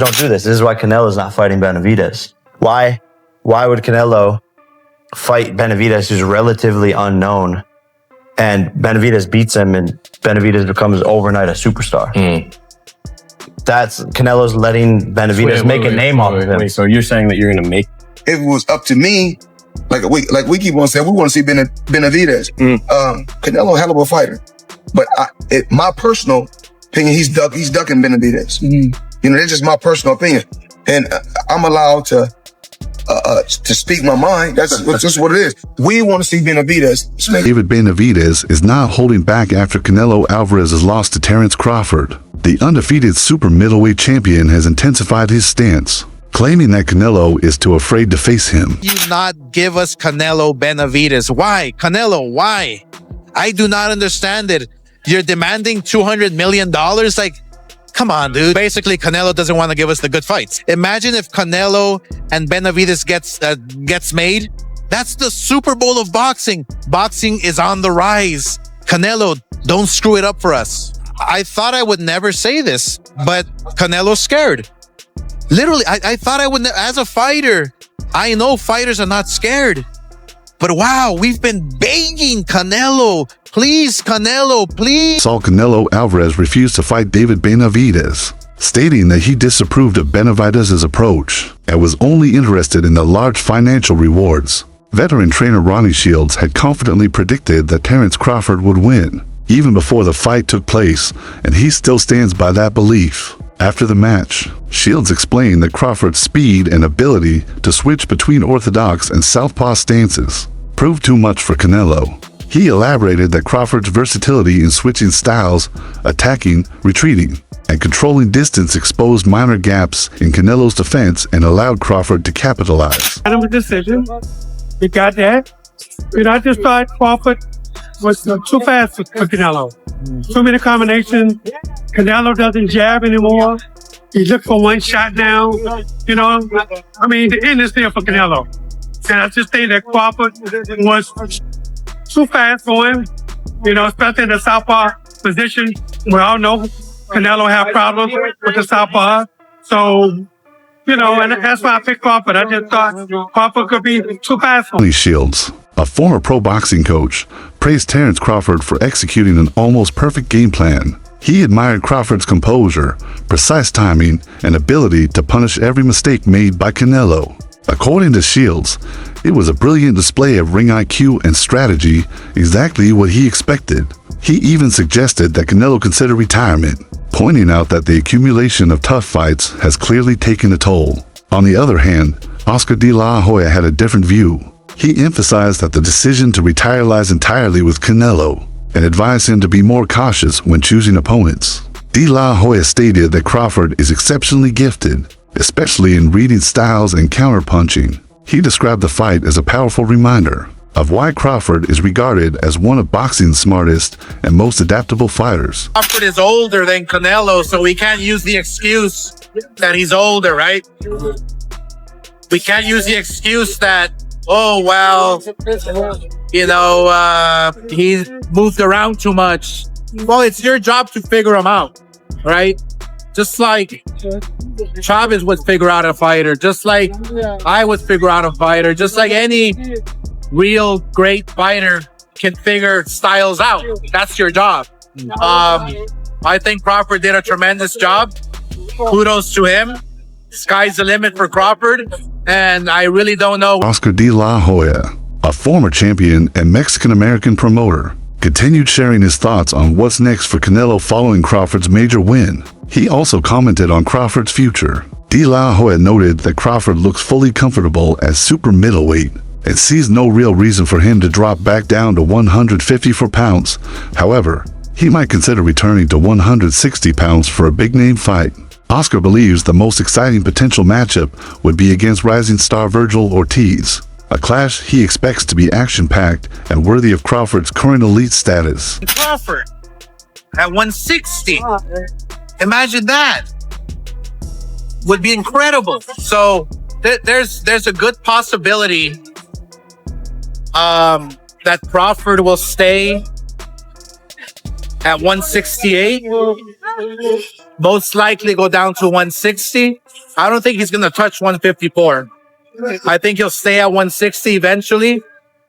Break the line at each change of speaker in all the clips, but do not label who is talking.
don't do this. This is why Canelo's not fighting Benavidez. Why would Canelo fight Benavidez, who's relatively unknown, and Benavidez beats him, and Benavidez becomes overnight a superstar? That's Canelo's letting Benavidez make a name off of him.
So you're saying that you're going to make...
If it was up to me, like we keep on saying, we want to see Benavidez. Canelo, hell of a fighter. But my personal opinion, he's ducking Benavidez. You know, that's just my personal opinion. And I'm allowed to speak my mind. That's just what it is. We want to see Benavidez.
David Benavidez is now holding back after Canelo Alvarez's loss to Terence Crawford. The undefeated super middleweight champion has intensified his stance, claiming that Canelo is too afraid to face him.
You not give us Canelo Benavidez. Why? Canelo, why? I do not understand it. You're demanding $200 million? Like, come on, dude. Basically, Canelo doesn't want to give us the good fights. Imagine if Canelo and Benavidez gets made. That's the Super Bowl of boxing. Boxing is on the rise. Canelo, don't screw it up for us. I thought I would never say this, but Canelo's scared. Literally, I thought I would, as a fighter, I know fighters are not scared. But wow, we've been begging Canelo. Please, Canelo, please.
Saw Canelo Alvarez refuse to fight David Benavidez, stating that he disapproved of Benavidez's approach and was only interested in the large financial rewards. Veteran trainer Ronnie Shields had confidently predicted that Terence Crawford would win, even before the fight took place, and he still stands by that belief. After the match, Shields explained that Crawford's speed and ability to switch between orthodox and southpaw stances proved too much for Canelo. He elaborated that Crawford's versatility in switching styles, attacking, retreating, and controlling distance exposed minor gaps in Canelo's defense and allowed Crawford to capitalize.
Kind of a decision. We got that. I just thought Crawford was too fast for Canelo. Too many combinations. Canelo doesn't jab anymore. He looks for one shot now. You know, I mean, the end is there for Canelo. And I just think that Crawford was too fast for him, you know, especially in the southpaw position. We all know Canelo have problems with the southpaw. So, you know, and that's why I picked Crawford. I just thought Crawford could be too fast for him.
Shields, a former pro boxing coach, praised Terence Crawford for executing an almost perfect game plan. He admired Crawford's composure, precise timing, and ability to punish every mistake made by Canelo. According to Shields, it was a brilliant display of ring IQ and strategy, exactly what he expected. He even suggested that Canelo consider retirement, pointing out that the accumulation of tough fights has clearly taken a toll. On the other hand, Oscar De La Hoya had a different view. He emphasized that the decision to retire lies entirely with Canelo and advised him to be more cautious when choosing opponents. De La Hoya stated that Crawford is exceptionally gifted, especially in reading styles and counterpunching. He described the fight as a powerful reminder of why Crawford is regarded as one of boxing's smartest and most adaptable fighters.
Crawford is older than Canelo, so we can't use the excuse that he's older, right? We can't use the excuse that, oh, well, you know, he moved around too much. Well, it's your job to figure him out, right? Just like Chavez would figure out a fighter, just like I would figure out a fighter, just like any real great fighter can figure styles out. That's your job. I think Crawford did a tremendous job. Kudos to him. Sky's the limit for Crawford, and I really don't know.
Oscar De La Hoya, a former champion and Mexican-American promoter, continued sharing his thoughts on what's next for Canelo following Crawford's major win. He also commented on Crawford's future. De La Hoya noted that Crawford looks fully comfortable at super middleweight and sees no real reason for him to drop back down to 154 pounds. However, he might consider returning to 160 pounds for a big-name fight. Oscar believes the most exciting potential matchup would be against rising star Virgil Ortiz, a clash he expects to be action-packed and worthy of Crawford's current elite status.
Crawford at 160. Imagine that. Would be incredible. So there's a good possibility that Crawford will stay at 168. Most likely go down to 160. I don't think he's going to touch 154. I think he'll stay at 160 eventually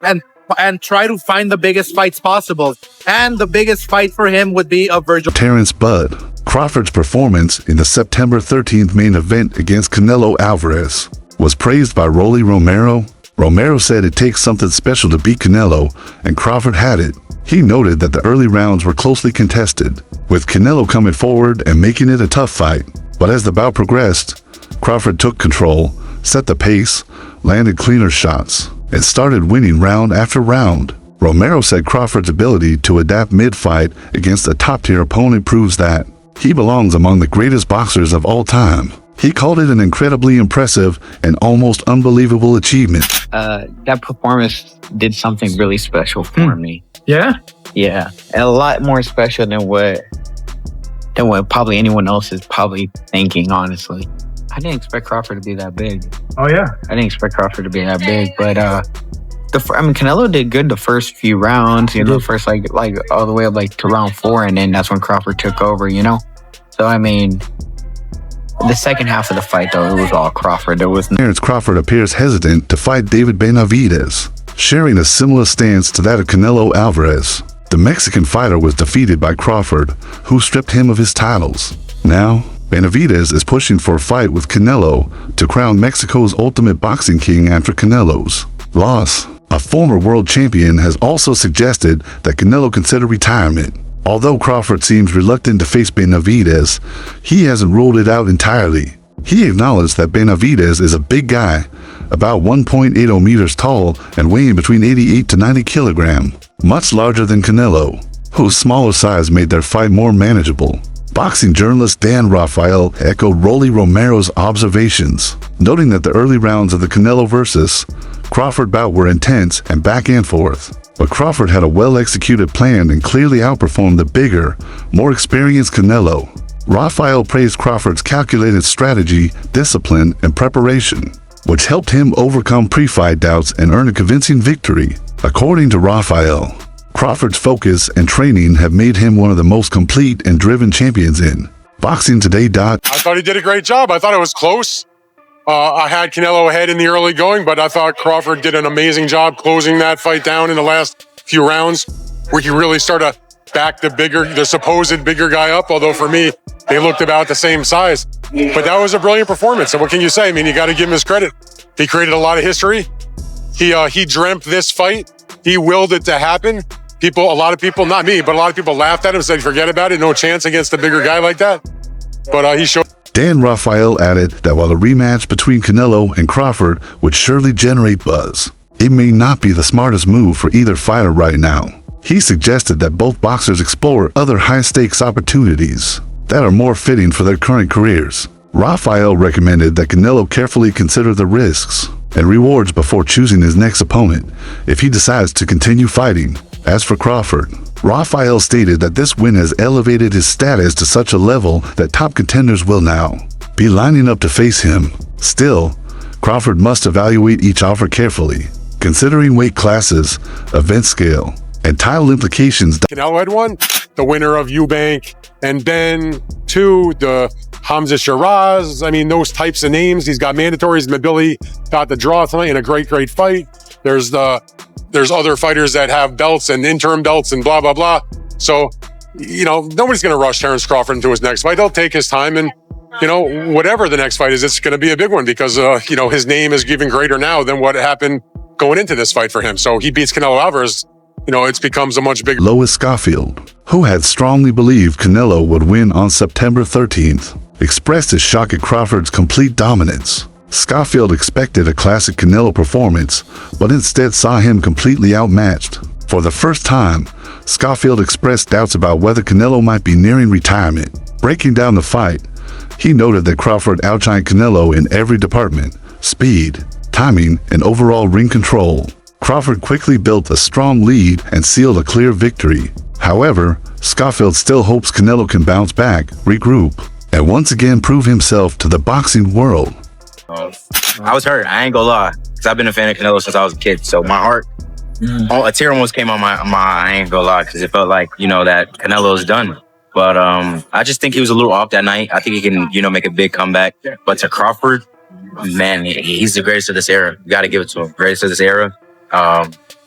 and try to find the biggest fights possible. And the biggest fight for him would be a Virgil.
Terrence Bud. Crawford's performance in the September 13th main event against Canelo Alvarez was praised by Rolly Romero. Romero said it takes something special to beat Canelo, and Crawford had it. He noted that the early rounds were closely contested, with Canelo coming forward and making it a tough fight. But as the bout progressed, Crawford took control, set the pace, landed cleaner shots, and started winning round after round. Romero said Crawford's ability to adapt mid-fight against a top-tier opponent proves that he belongs among the greatest boxers of all time. He called it an incredibly impressive and almost unbelievable achievement.
That performance did something really special for me.
Yeah?
Yeah, and a lot more special than what probably anyone else is probably thinking, honestly. I didn't expect Crawford to be that big.
Oh, yeah.
I didn't expect Crawford to be that big, but Canelo did good the first few rounds, first like all the way up like to round 4, and then that's when Crawford took over, So I mean, the second half of the fight though, it was all Crawford.
Terrence Crawford appears hesitant to fight David Benavidez, sharing a similar stance to that of Canelo Alvarez. The Mexican fighter was defeated by Crawford, who stripped him of his titles. Now, Benavidez is pushing for a fight with Canelo to crown Mexico's ultimate boxing king after Canelo's loss. A former world champion has also suggested that Canelo consider retirement. Although Crawford seems reluctant to face Benavidez, he hasn't ruled it out entirely. He acknowledged that Benavidez is a big guy, about 1.80 meters tall and weighing between 88 to 90 kilograms, much larger than Canelo, whose smaller size made their fight more manageable. Boxing journalist Dan Rafael echoed Rolly Romero's observations, noting that the early rounds of the Canelo versus Crawford bout were intense and back and forth. But Crawford had a well-executed plan and clearly outperformed the bigger, more experienced Canelo. Rafael praised Crawford's calculated strategy, discipline, and preparation, which helped him overcome pre-fight doubts and earn a convincing victory. According to Rafael, Crawford's focus and training have made him one of the most complete and driven champions in boxing today.
I thought he did a great job. I thought it was close. I had Canelo ahead in the early going, but I thought Crawford did an amazing job closing that fight down in the last few rounds, where he really started to back the supposed bigger guy up. Although for me, they looked about the same size. But that was a brilliant performance. So what can you say? I mean, you got to give him his credit. He created a lot of history. He dreamt this fight. He willed it to happen. A lot of people, not me, but a lot of people laughed at him, said, forget about it. No chance against a bigger guy like that. But he showed.
Dan Rafael added that while a rematch between Canelo and Crawford would surely generate buzz, it may not be the smartest move for either fighter right now. He suggested that both boxers explore other high-stakes opportunities that are more fitting for their current careers. Rafael recommended that Canelo carefully consider the risks and rewards before choosing his next opponent if he decides to continue fighting. As for Crawford, Rafael stated that this win has elevated his status to such a level that top contenders will now be lining up to face him. Still, Crawford must evaluate each offer carefully, considering weight classes, event scale, and title implications.
Canelo had won, the winner of Eubank and Ben, the Hamza Shiraz. I mean, those types of names. He's got mandatories. Mabili got the draw tonight in a great fight. There's other fighters that have belts and interim belts and blah, blah, blah. So, nobody's going to rush Terrence Crawford into his next fight. They'll take his time, and, whatever the next fight is, it's going to be a big one because, his name is even greater now than what happened going into this fight for him. So he beats Canelo Alvarez. It becomes a much bigger.
Lois Schofield, who had strongly believed Canelo would win on September 13th, expressed his shock at Crawford's complete dominance. Schofield expected a classic Canelo performance, but instead saw him completely outmatched. For the first time, Schofield expressed doubts about whether Canelo might be nearing retirement. Breaking down the fight, he noted that Crawford outshined Canelo in every department: speed, timing, and overall ring control. Crawford quickly built a strong lead and sealed a clear victory. However, Schofield still hopes Canelo can bounce back, regroup, and once again prove himself to the boxing world.
I was hurt. I ain't gonna lie, because I've been a fan of Canelo since I was a kid. So my heart
A tear almost came on my. I ain't gonna lie, because it felt like that Canelo's done. But I just think he was a little off that night. I think he can make a big comeback. But to Crawford, man, he's the greatest of this era. You got to give it to him. Greatest of this era.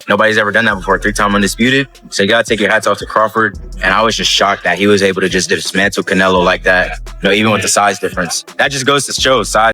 Nobody's ever done that before. 3-time undisputed. So you got to take your hats off to Crawford. And I was just shocked that he was able to just dismantle Canelo like that. Even with the size difference. That just goes to show size.